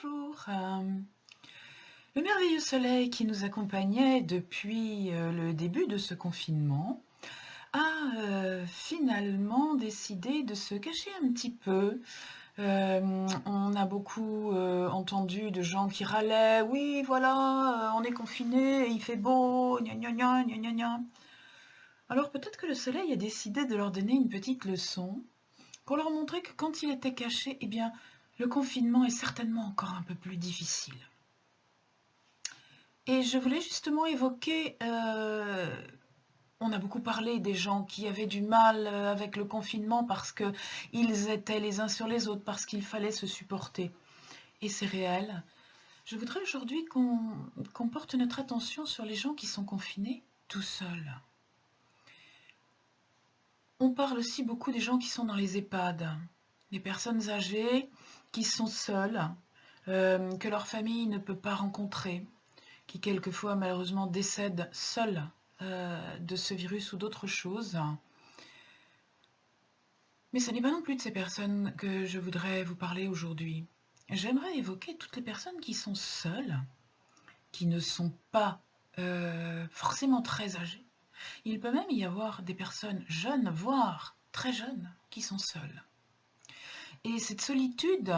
Bonjour. Le merveilleux soleil qui nous accompagnait depuis le début de ce confinement a finalement décidé de se cacher un petit peu. On a beaucoup entendu de gens qui râlaient: «Oui, voilà, on est confinés, il fait beau, gna gna gna, gna gna gna». Alors peut-être que le soleil a décidé de leur donner une petite leçon pour leur montrer que quand il était caché, eh bien, le confinement est certainement encore un peu plus difficile. Et je voulais justement évoquer, on a beaucoup parlé des gens qui avaient du mal, avec le confinement parce qu'ils étaient les uns sur les autres, parce qu'il fallait se supporter et c'est réel. Je voudrais aujourd'hui qu'on porte notre attention sur les gens qui sont confinés tout seuls. On parle aussi beaucoup des gens qui sont dans les EHPAD, les personnes âgées qui sont seules, que leur famille ne peut pas rencontrer, qui quelquefois malheureusement décèdent seuls de ce virus ou d'autres choses. Mais ce n'est pas non plus de ces personnes que je voudrais vous parler aujourd'hui. J'aimerais évoquer toutes les personnes qui sont seules, qui ne sont pas forcément très âgées. Il peut même y avoir des personnes jeunes, voire très jeunes, qui sont seules. Et cette solitude,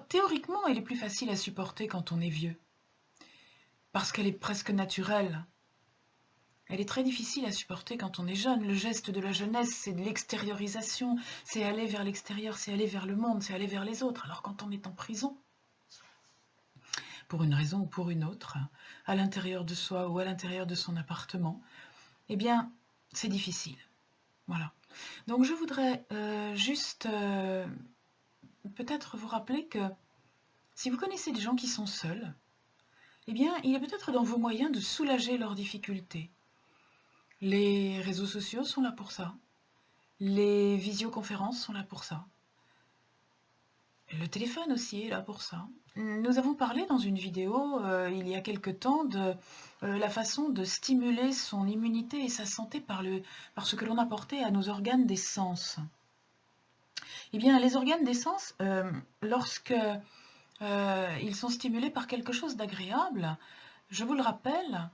théoriquement, elle est plus facile à supporter quand on est vieux, parce qu'elle est presque naturelle. Elle est très difficile à supporter quand on est jeune. Le geste de la jeunesse, c'est de l'extériorisation, c'est aller vers l'extérieur, c'est aller vers le monde, c'est aller vers les autres. Alors quand on est en prison, pour une raison ou pour une autre, à l'intérieur de soi ou à l'intérieur de son appartement, eh bien, c'est difficile. Voilà. Donc je voudrais juste peut-être vous rappeler que si vous connaissez des gens qui sont seuls, eh bien, il est peut-être dans vos moyens de soulager leurs difficultés. Les réseaux sociaux sont là pour ça. Les visioconférences sont là pour ça. Le téléphone aussi est là pour ça. Nous avons parlé dans une vidéo, il y a quelque temps de, la façon de stimuler son immunité et sa santé par ce que l'on apportait à nos organes des sens. Eh bien, les organes des sens, lorsque, ils sont stimulés par quelque chose d'agréable, je vous le rappelle,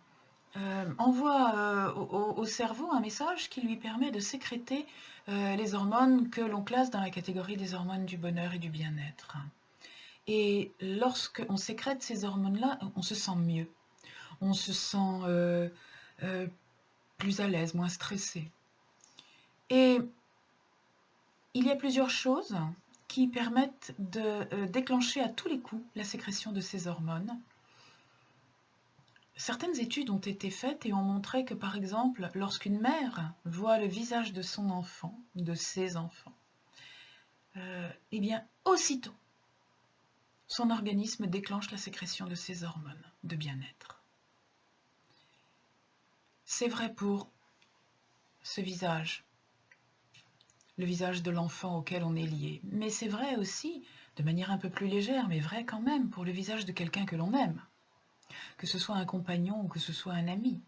envoie au cerveau un message qui lui permet de sécréter les hormones que l'on classe dans la catégorie des hormones du bonheur et du bien-être. Et lorsqu'on sécrète ces hormones-là, on se sent mieux, on se sent plus à l'aise, moins stressé. Et il y a plusieurs choses qui permettent de déclencher à tous les coups la sécrétion de ces hormones. Certaines études ont été faites et ont montré que, par exemple, lorsqu'une mère voit le visage de son enfant, de ses enfants, eh bien, aussitôt, son organisme déclenche la sécrétion de ces hormones de bien-être. C'est vrai pour ce visage, le visage de l'enfant auquel on est lié, mais c'est vrai aussi, de manière un peu plus légère, mais vrai quand même, pour le visage de quelqu'un que l'on aime, que ce soit un compagnon ou que ce soit un ami.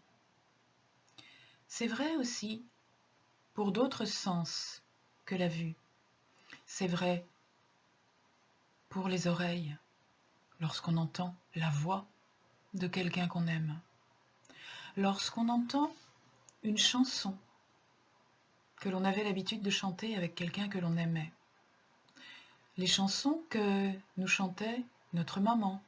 C'est vrai aussi pour d'autres sens que la vue. C'est vrai pour les oreilles, lorsqu'on entend la voix de quelqu'un qu'on aime. Lorsqu'on entend une chanson que l'on avait l'habitude de chanter avec quelqu'un que l'on aimait. Les chansons que nous chantait notre maman,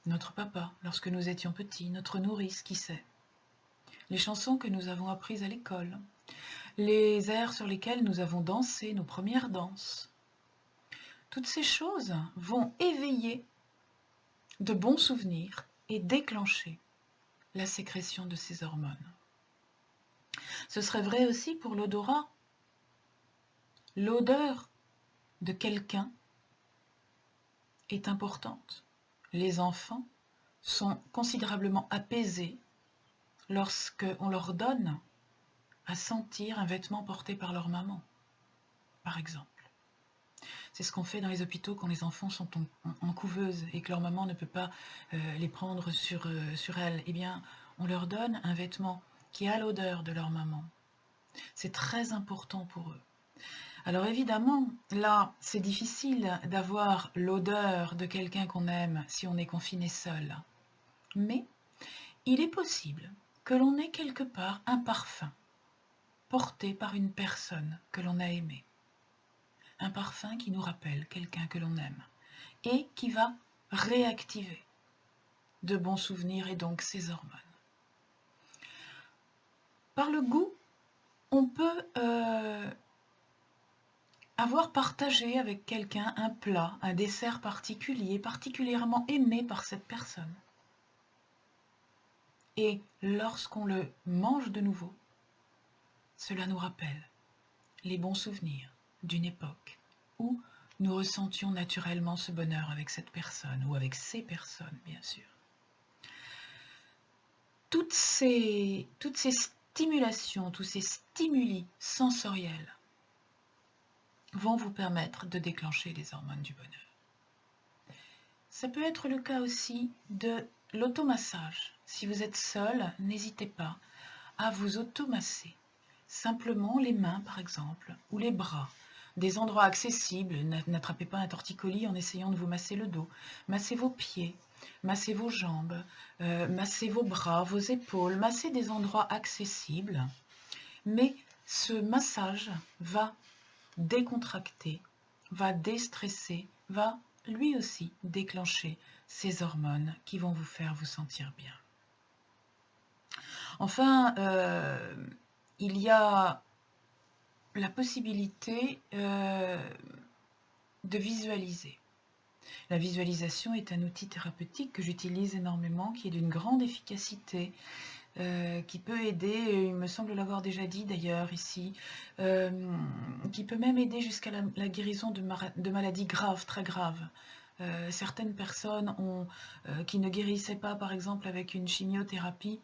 notre papa, lorsque nous étions petits, notre nourrice, qui sait. Les chansons que nous avons apprises à l'école, les airs sur lesquels nous avons dansé nos premières danses. Toutes ces choses vont éveiller de bons souvenirs et déclencher la sécrétion de ces hormones. Ce serait vrai aussi pour l'odorat. L'odeur de quelqu'un est importante. Les enfants sont considérablement apaisés lorsqu'on leur donne à sentir un vêtement porté par leur maman, par exemple. C'est ce qu'on fait dans les hôpitaux quand les enfants sont en couveuse et que leur maman ne peut pas les prendre sur elle. Eh bien, on leur donne un vêtement qui a l'odeur de leur maman. C'est très important pour eux. Alors évidemment, là, c'est difficile d'avoir l'odeur de quelqu'un qu'on aime si on est confiné seul. Mais il est possible que l'on ait quelque part un parfum porté par une personne que l'on a aimée. Un parfum qui nous rappelle quelqu'un que l'on aime et qui va réactiver de bons souvenirs et donc ces hormones. Par le goût, on peut avoir partagé avec quelqu'un un plat, un dessert particulier, particulièrement aimé par cette personne. Et lorsqu'on le mange de nouveau, cela nous rappelle les bons souvenirs d'une époque où nous ressentions naturellement ce bonheur avec cette personne ou avec ces personnes, bien sûr. Toutes ces stimulations, tous ces stimuli sensoriels vont vous permettre de déclencher les hormones du bonheur. Ça peut être le cas aussi de l'automassage. Si vous êtes seul, n'hésitez pas à vous automasser. Simplement les mains, par exemple, ou les bras. Des endroits accessibles. N'attrapez pas un torticolis en essayant de vous masser le dos. Massez vos pieds, massez vos jambes, massez vos bras, vos épaules. Massez des endroits accessibles. Mais ce massage va décontracter, va déstresser, va lui aussi déclencher ces hormones qui vont vous faire vous sentir bien. Enfin, il y a la possibilité de visualiser. La visualisation est un outil thérapeutique que j'utilise énormément, qui est d'une grande efficacité, qui peut aider, il me semble l'avoir déjà dit d'ailleurs ici, qui peut même aider jusqu'à la guérison de maladies graves, très graves. Certaines personnes qui ne guérissaient pas, par exemple avec une chimiothérapie,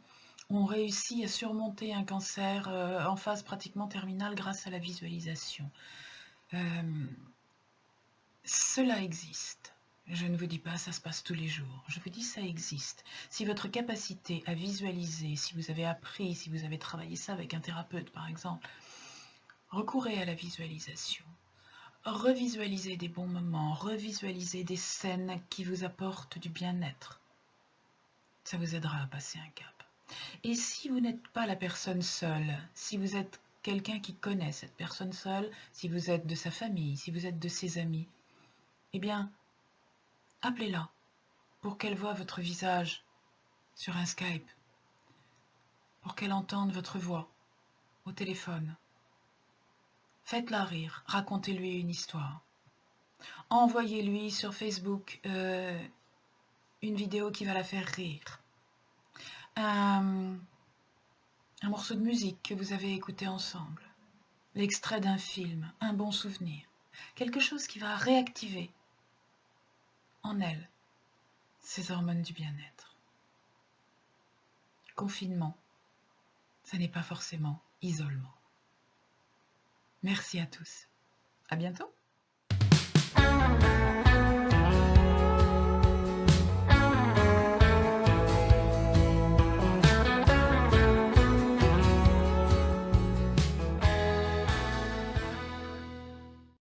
ont réussi à surmonter un cancer en phase pratiquement terminale grâce à la visualisation. Cela existe. Je ne vous dis pas ça se passe tous les jours. Je vous dis ça existe. Si votre capacité à visualiser, si vous avez appris, si vous avez travaillé ça avec un thérapeute par exemple, recourez à la visualisation. Revisualisez des bons moments, revisualisez des scènes qui vous apportent du bien-être. Ça vous aidera à passer un cap. Et si vous n'êtes pas la personne seule, si vous êtes quelqu'un qui connaît cette personne seule, si vous êtes de sa famille, si vous êtes de ses amis, eh bien, appelez-la pour qu'elle voie votre visage sur un Skype, pour qu'elle entende votre voix au téléphone. Faites-la rire, racontez-lui une histoire. Envoyez-lui sur Facebook une vidéo qui va la faire rire. Un morceau de musique que vous avez écouté ensemble. L'extrait d'un film, un bon souvenir. Quelque chose qui va réactiver en elle ces hormones du bien-être. Confinement, ça n'est pas forcément isolement. Merci à tous. À bientôt.